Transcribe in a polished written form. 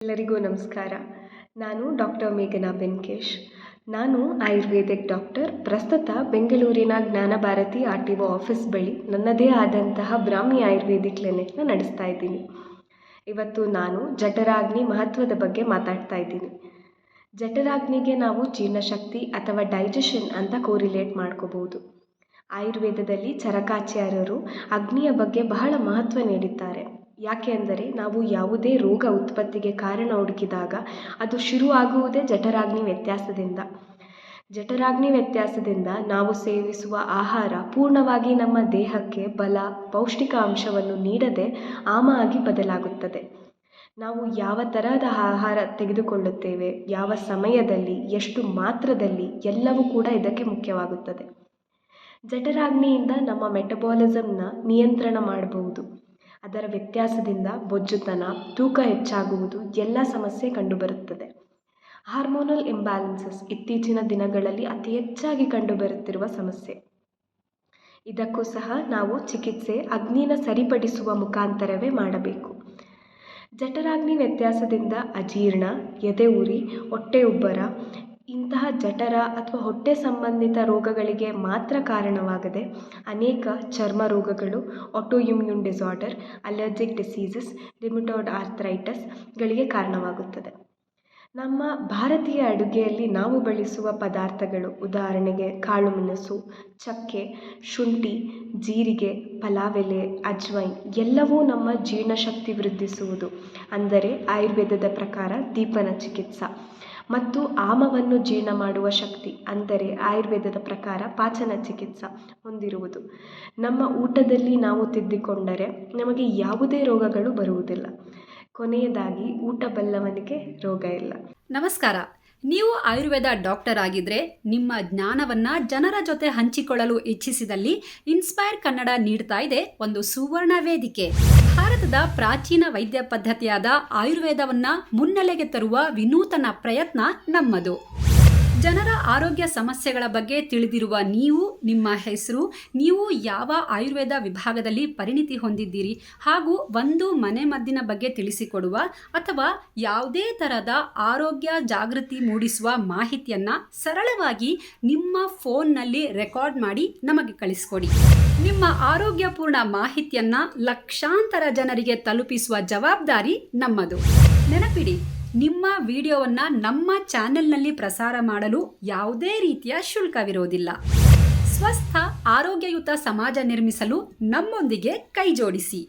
ಎಲ್ಲರಿಗೂ ನಮಸ್ಕಾರ. ನಾನು ಡಾಕ್ಟರ್ ಮೇಘನಾ ಬೆನ್ಕೇಶ್. ನಾನು ಆಯುರ್ವೇದಿಕ್ ಡಾಕ್ಟರ್. ಪ್ರಸ್ತುತ ಬೆಂಗಳೂರಿನ ಜ್ಞಾನಭಾರತಿ RTO ಆಫೀಸ್ ಬಳಿ ನನ್ನದೇ ಆದಂತಹ ಬ್ರಾಹ್ಮಿ ಆಯುರ್ವೇದಿಕ್ ಕ್ಲಿನಿಕ್ನ ನಡೆಸ್ತಾ ಇದ್ದೀನಿ. ಇವತ್ತು ನಾನು ಜಠರಾಗ್ನಿ ಮಹತ್ವದ ಬಗ್ಗೆ ಮಾತಾಡ್ತಾ ಇದ್ದೀನಿ. ಜಠರಾಗ್ನಿಗೆ ನಾವು ಜೀರ್ಣಶಕ್ತಿ ಅಥವಾ ಡೈಜೆಷನ್ ಅಂತ ಕೋರಿಲೇಟ್ ಮಾಡ್ಕೋಬಹುದು. ಆಯುರ್ವೇದದಲ್ಲಿ ಚರಕಾಚಾರ್ಯರು ಅಗ್ನಿಯ ಬಗ್ಗೆ ಬಹಳ ಮಹತ್ವ ನೀಡಿದ್ದಾರೆ. ಯಾಕೆ ಅಂದರೆ ನಾವು ಯಾವುದೇ ರೋಗ ಉತ್ಪತ್ತಿಗೆ ಕಾರಣ ಹುಡುಕಿದಾಗ ಅದು ಶುರುವಾಗುವುದೇ ಜಠರಾಗ್ನಿ ವ್ಯತ್ಯಾಸದಿಂದ. ಜಠರಾಗ್ನಿ ವ್ಯತ್ಯಾಸದಿಂದ ನಾವು ಸೇವಿಸುವ ಆಹಾರ ಪೂರ್ಣವಾಗಿ ನಮ್ಮ ದೇಹಕ್ಕೆ ಬಲ, ಪೌಷ್ಟಿಕ ಅಂಶವನ್ನು ನೀಡದೆ ಆಮ ಆಗಿ ಬದಲಾಗುತ್ತದೆ. ನಾವು ಯಾವ ತರಹದ ಆಹಾರ ತೆಗೆದುಕೊಳ್ಳುತ್ತೇವೆ, ಯಾವ ಸಮಯದಲ್ಲಿ, ಎಷ್ಟು ಮಾತ್ರದಲ್ಲಿ ಎಲ್ಲವೂ ಕೂಡ ಇದಕ್ಕೆ ಮುಖ್ಯವಾಗುತ್ತದೆ. ಜಠರಾಗ್ನಿಯಿಂದ ನಮ್ಮ ಮೆಟಬಾಲಿಸಮ್ನ ನಿಯಂತ್ರಣ ಮಾಡಬಹುದು. ಅದರ ವ್ಯತ್ಯಾಸದಿಂದ ಬೊಜ್ಜುತನ, ತೂಕ ಹೆಚ್ಚಾಗುವುದು ಎಲ್ಲ ಸಮಸ್ಯೆ ಕಂಡುಬರುತ್ತದೆ. ಹಾರ್ಮೋನಲ್ ಇಂಬ್ಯಾಲೆನ್ಸಸ್ ಇತ್ತೀಚಿನ ದಿನಗಳಲ್ಲಿ ಅತಿ ಹೆಚ್ಚಾಗಿ ಕಂಡುಬರುತ್ತಿರುವ ಸಮಸ್ಯೆ. ಇದಕ್ಕೂ ಸಹ ನಾವು ಚಿಕಿತ್ಸೆ ಅಗ್ನಿನ ಸರಿಪಡಿಸುವ ಮುಖಾಂತರವೇ ಮಾಡಬೇಕು. ಜಠರಾಗ್ನಿ ವ್ಯತ್ಯಾಸದಿಂದ ಅಜೀರ್ಣ, ಎದೆ ಉರಿ, ಹೊಟ್ಟೆ ಉಬ್ಬರ ಇಂತಹ ಜಠರ ಅಥವಾ ಹೊಟ್ಟೆ ಸಂಬಂಧಿತ ರೋಗಗಳಿಗೆ ಮಾತ್ರ ಕಾರಣವಾಗದೆ ಅನೇಕ ಚರ್ಮ ರೋಗಗಳು, ಆಟೋಇಮ್ಯೂನ್ ಡಿಸಾರ್ಡರ್, ಅಲರ್ಜಿಕ್ ಡಿಸೀಸಸ್, ರಿಮಟೋಯ್ಡ್ ಆರ್ಥರೈಟಿಸ್ಗಳಿಗೆ ಕಾರಣವಾಗುತ್ತದೆ. ನಮ್ಮ ಭಾರತೀಯ ಅಡುಗೆಯಲ್ಲಿ ನಾವು ಬಳಸುವ ಪದಾರ್ಥಗಳು, ಉದಾಹರಣೆಗೆ ಕಾಳು ಮೆಣಸು, ಚಕ್ಕೆ, ಶುಂಠಿ, ಜೀರಿಗೆ, ಪಲಾವ್ ಎಲೆ, ಅಜ್ವೈನ್ ಎಲ್ಲವೂ ನಮ್ಮ ಜೀರ್ಣಶಕ್ತಿ ವೃದ್ಧಿಸುವುದು. ಅಂದರೆ ಆಯುರ್ವೇದದ ಪ್ರಕಾರ ದೀಪನ ಚಿಕಿತ್ಸಾ ಮತ್ತು ಆಮವನ್ನು ಜೀರ್ಣ ಮಾಡುವ ಶಕ್ತಿ, ಅಂದರೆ ಆಯುರ್ವೇದದ ಪ್ರಕಾರ ಪಾಚನ ಚಿಕಿತ್ಸಾ ಹೊಂದಿರುವುದು. ನಮ್ಮ ಊಟದಲ್ಲಿ ನಾವು ತಿದ್ದಿಕೊಂಡರೆ ನಮಗೆ ಯಾವುದೇ ರೋಗಗಳು ಬರುವುದಿಲ್ಲ. ಕೊನೆಯದಾಗಿ ಊಟ ಬಲ್ಲವನಿಗೆ ರೋಗ ಇಲ್ಲ. ನಮಸ್ಕಾರ. ನೀವು ಆಯುರ್ವೇದ ಡಾಕ್ಟರ್ ಆಗಿದ್ರೆ ನಿಮ್ಮ ಜ್ಞಾನವನ್ನ ಜನರ ಜೊತೆ ಹಂಚಿಕೊಳ್ಳಲು ಇಚ್ಛಿಸಿದಲ್ಲಿ ಇನ್ಸ್ಪೈರ್ ಕನ್ನಡ ನೀಡ್ತಾ ಇದೆ ಒಂದು ಸುವರ್ಣ ವೇದಿಕೆ. ಭಾರತದ ಪ್ರಾಚೀನ ವೈದ್ಯ ಪದ್ಧತಿಯಾದ ಆಯುರ್ವೇದವನ್ನ ಮುನ್ನೆಲೆಗೆ ತರುವ ವಿನೂತನ ಪ್ರಯತ್ನ ನಮ್ಮದು. ಜನರ ಆರೋಗ್ಯ ಸಮಸ್ಯೆಗಳ ಬಗ್ಗೆ ತಿಳಿದಿರುವ ನೀವು, ನಿಮ್ಮ ಹೆಸರು, ನೀವು ಯಾವ ಆಯುರ್ವೇದ ವಿಭಾಗದಲ್ಲಿ ಪರಿಣಿತಿ ಹೊಂದಿದ್ದೀರಿ ಹಾಗೂ ಒಂದು ಮನೆಮದ್ದಿನ ಬಗ್ಗೆ ತಿಳಿಸಿಕೊಡುವ ಅಥವಾ ಯಾವುದೇ ತರಹದ ಆರೋಗ್ಯ ಜಾಗೃತಿ ಮೂಡಿಸುವ ಮಾಹಿತಿಯನ್ನ ಸರಳವಾಗಿ ನಿಮ್ಮ ಫೋನ್ನಲ್ಲಿ ರೆಕಾರ್ಡ್ ಮಾಡಿ ನಮಗೆ ಕಳಿಸ್ಕೊಡಿ. ನಿಮ್ಮ ಆರೋಗ್ಯಪೂರ್ಣ ಮಾಹಿತಿಯನ್ನ ಲಕ್ಷಾಂತರ ಜನರಿಗೆ ತಲುಪಿಸುವ ಜವಾಬ್ದಾರಿ ನಮ್ಮದು. ನೆನಪಿಡಿ, ನಿಮ್ಮ ವಿಡಿಯೋವನ್ನು ನಮ್ಮ ಚಾನೆಲ್ನಲ್ಲಿ ಪ್ರಸಾರ ಮಾಡಲು ಯಾವುದೇ ರೀತಿಯ ಶುಲ್ಕವಿರೋದಿಲ್ಲ. ಸ್ವಸ್ಥ ಆರೋಗ್ಯಯುತ ಸಮಾಜ ನಿರ್ಮಿಸಲು ನಮ್ಮೊಂದಿಗೆ ಕೈಜೋಡಿಸಿ.